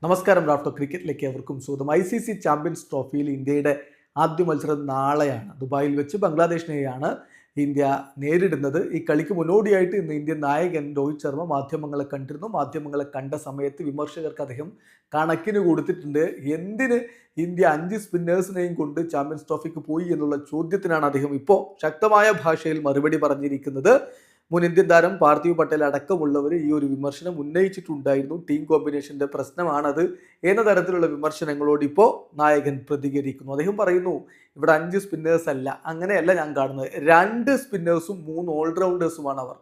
നമസ്കാരം. റാഫ്റ്റോ ക്രിക്കറ്റിലേക്ക് അവർക്കും സ്വാഗതം. ICC ചാമ്പ്യൻസ് ട്രോഫിയിൽ ഇന്ത്യയുടെ ആദ്യ മത്സരം നാളെയാണ്. ദുബായിൽ വെച്ച് ബംഗ്ലാദേശിനെയാണ് ഇന്ത്യ നേരിടുന്നത്. ഈ കളിക്ക് മുന്നോടിയായിട്ട് ഇന്ന് ഇന്ത്യൻ നായകൻ രോഹിത് ശർമ്മ മാധ്യമങ്ങളെ കണ്ടിരുന്നു. മാധ്യമങ്ങളെ കണ്ട സമയത്ത് വിമർശകർക്ക് അദ്ദേഹം കണക്കിന് കൊടുത്തിട്ടുണ്ട്. എന്തിന് ഇന്ത്യ 5 സ്പിന്നേഴ്സിനെയും കൊണ്ട് ചാമ്പ്യൻസ് ട്രോഫിക്ക് പോയി എന്നുള്ള ചോദ്യത്തിനാണ് അദ്ദേഹം ഇപ്പോൾ ശക്തമായ ഭാഷയിൽ മറുപടി പറഞ്ഞിരിക്കുന്നത്. മുൻ ഇന്ത്യൻ താരം പാർത്ഥിവ് പട്ടേൽ അടക്കമുള്ളവർ ഈ ഒരു വിമർശനം ഉന്നയിച്ചിട്ടുണ്ടായിരുന്നു. ടീം കോമ്പിനേഷന്റെ പ്രശ്നമാണത് എന്ന തരത്തിലുള്ള വിമർശനങ്ങളോട് ഇപ്പോൾ നായകൻ പ്രതികരിക്കുന്നു. അദ്ദേഹം പറയുന്നു, ഇവിടെ 5 സ്പിന്നേഴ്സ് അല്ല, അങ്ങനെയല്ല ഞാൻ കാണുന്നത്, 2 സ്പിന്നേഴ്സും 3 ഓൾറൗണ്ടേഴ്സുമാണ് അവർ.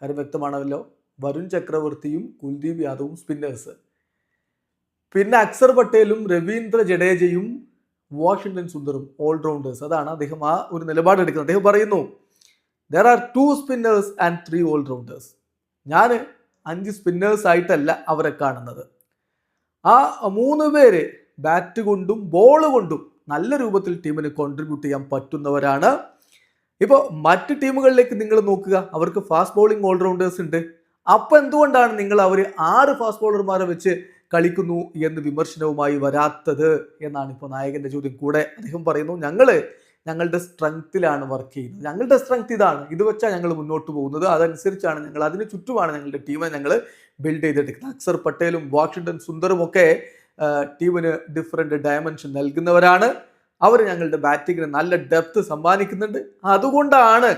കാര്യം വ്യക്തമാണല്ലോ. വരുൺ ചക്രവർത്തിയും കുൽദീപ് യാദവും സ്പിന്നേഴ്സ്, പിന്നെ അക്സർ പട്ടേലും രവീന്ദ്ര ജഡേജയും വാഷിംഗ്ടൺ സുന്ദറും ഓൾറൗണ്ടേഴ്സ്. അതാണ് അദ്ദേഹം ആ ഒരു നിലപാടെടുക്കുന്നത്. അദ്ദേഹം പറയുന്നു, there are 2 spinners and 3 all-rounders. ഞാൻ 5 സ്പിന്നേഴ്സ് ആയിട്ടല്ല അവരെ കാണുന്നത്. ആ 3 പേര് ബാറ്റ് കൊണ്ടും ബോൾ കൊണ്ടും നല്ല രൂപത്തിൽ ടീമിന് കോൺട്രിബ്യൂട്ട് ചെയ്യാൻ പറ്റുന്നവരാണ്. ഇപ്പോൾ മറ്റ് ടീമുകളിലേക്ക് നിങ്ങൾ നോക്കുക, അവർക്ക് ഫാസ്റ്റ് ബോളിംഗ് ഓൾറൗണ്ടേഴ്സ് ഉണ്ട്. അപ്പം എന്തുകൊണ്ടാണ് നിങ്ങൾ അവർ 6 ഫാസ്റ്റ് ബോളർമാരെ വെച്ച് കളിക്കുന്നു എന്ന് വിമർശനവുമായി വരാത്തത് എന്നാണ് ഇപ്പോൾ നായകന്റെ ചോദ്യം. കൂടെ അദ്ദേഹം പറയുന്നു, ഞങ്ങളുടെ സ്ട്രെങ്ത്തിലാണ് വർക്ക് ചെയ്യുന്നത്, ഞങ്ങളുടെ സ്ട്രെങ്ത് ഇതാണ്, ഇത് വെച്ചാണ് ഞങ്ങൾ മുന്നോട്ട് പോകുന്നത്, അതനുസരിച്ചാണ് ഞങ്ങൾ, അതിന് ചുറ്റുമാണ് ഞങ്ങളുടെ ടീമിനെ ഞങ്ങൾ ബിൽഡ് ചെയ്തെടുക്കുന്നത്. അക്സർ പട്ടേലും വാഷിംഗ്ടൺ സുന്ദറും ഒക്കെ ടീമിന് ഡിഫറെൻ്റ് ഡയമെൻഷൻ നൽകുന്നവരാണ്. അവർ ഞങ്ങളുടെ ബാറ്റിങ്ങിന് നല്ല ഡെപ്ത് സമ്മാനിക്കുന്നുണ്ട്. അതുകൊണ്ടാണ്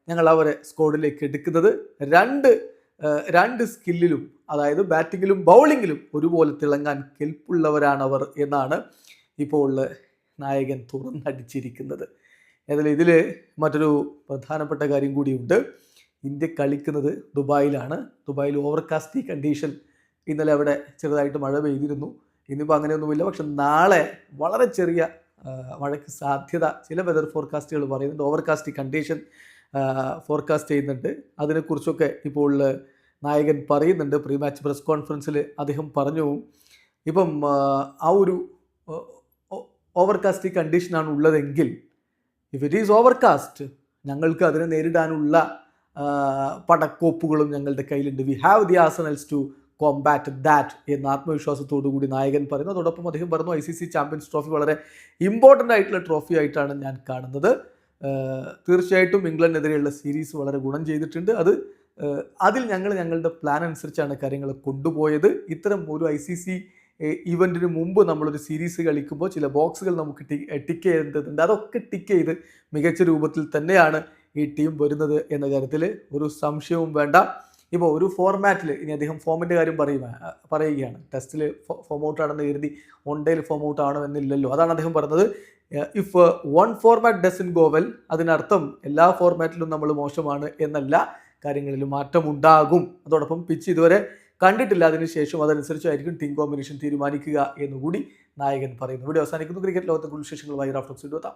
ഞങ്ങൾ അവരെ സ്ക്വാഡിലേക്ക് എടുക്കുന്നത്. രണ്ട് സ്കില്ലിലും, അതായത് ബാറ്റിങ്ങിലും ബൗളിങ്ങിലും ഒരുപോലെ തിളങ്ങാൻ കെൽപ്പുള്ളവരാണ് അവർ എന്നാണ് ഇപ്പോൾ നായകൻ തുറന്നടിച്ചിരിക്കുന്നത്. ഏതായാലും ഇതിൽ മറ്റൊരു പ്രധാനപ്പെട്ട കാര്യം കൂടിയുണ്ട്. ഇന്ത്യ കളിക്കുന്നത് ദുബായിലാണ്. ദുബായിൽ ഓവർകാസ്റ്റി കണ്ടീഷൻ. ഇന്നലെ അവിടെ ചെറുതായിട്ട് മഴ പെയ്തിരുന്നു. ഇന്നിപ്പോൾ അങ്ങനെയൊന്നുമില്ല. പക്ഷെ നാളെ വളരെ ചെറിയ മഴയ്ക്ക് സാധ്യത ചില വെതർ ഫോർകാസ്റ്റുകൾ പറയുന്നുണ്ട്. ഓവർകാസ്റ്റി കണ്ടീഷൻ ഫോർകാസ്റ്റ് ചെയ്യുന്നുണ്ട്. അതിനെക്കുറിച്ചൊക്കെ ഇപ്പോൾ നായകൻ പറയുന്നുണ്ട്. പ്രീ മാച്ച് പ്രസ് കോൺഫറൻസിൽ അദ്ദേഹം പറഞ്ഞു, ഇപ്പം ആ ഒരു ഓവർകാസ്റ്റ് കണ്ടീഷനാണ് ഉള്ളതെങ്കിൽ, ഇഫ് ഇറ്റ് ഈസ് ഓവർകാസ്റ്റ്, ഞങ്ങൾക്ക് അതിനെ നേരിടാനുള്ള പടക്കോപ്പുകളും ഞങ്ങളുടെ കയ്യിലുണ്ട്. We have the arsenals to combat that എന്ന ആത്മവിശ്വാസത്തോടു കൂടി നായകൻ പറയുന്നു. അതോടൊപ്പം അദ്ദേഹം പറഞ്ഞു, ICC ചാമ്പ്യൻസ് ട്രോഫി വളരെ ഇമ്പോർട്ടൻ്റ് ആയിട്ടുള്ള ട്രോഫി ആയിട്ടാണ് ഞാൻ കാണുന്നത്. തീർച്ചയായിട്ടും ഇംഗ്ലണ്ടിനെതിരെയുള്ള സീരീസ് വളരെ ഗുണം ചെയ്തിട്ടുണ്ട്. അതിൽ ഞങ്ങളുടെ പ്ലാൻ അനുസരിച്ചാണ് കാര്യങ്ങൾ കൊണ്ടുപോയത്. ഇത്തരം ഒരു ICC ഇവൻറ്റിന് മുമ്പ് നമ്മളൊരു സീരീസ് കളിക്കുമ്പോൾ ചില ബോക്സുകൾ നമുക്ക് ടിക്ക് ചെയ്യേണ്ടതുണ്ട്. അതൊക്കെ ടിക്ക് ചെയ്ത് മികച്ച രൂപത്തിൽ തന്നെയാണ് ഈ ടീം വരുന്നത് എന്ന കാര്യത്തിൽ ഒരു സംശയവും വേണ്ട. ഇപ്പോൾ ഒരു ഫോർമാറ്റിൽ, ഇനി അദ്ദേഹം ഫോമിൻ്റെ കാര്യം പറയുകയാണ്, ടെസ്റ്റിൽ ഫോം ഔട്ട് ആണെന്ന് കരുതി വൺ ഡേയിൽ ഫോം ഔട്ട് ആണോ എന്നില്ലല്ലോ. അതാണ് അദ്ദേഹം പറഞ്ഞത്. If one format dozen go well, അതിനർത്ഥം എല്ലാ ഫോർമാറ്റിലും നമ്മൾ മോശമാണ് എന്നല്ല, കാര്യങ്ങളിൽ മാറ്റമുണ്ടാകും. അതോടൊപ്പം പിച്ച് ഇതുവരെ കണ്ടിട്ടില്ല, അതിനുശേഷം അതനുസരിച്ചായിരിക്കും ടീം കോമ്പിനേഷൻ തീരുമാനിക്കുക എന്നുകൂടി നായകൻ പറയുന്നു. വീഡിയോ അവസാനിക്കുന്നു. ക്രിക്കറ്റ് ലോകത്തെ കൂടുതൽ വിശേഷങ്ങളുമായി റാഫ്റ്റോ എത്താം.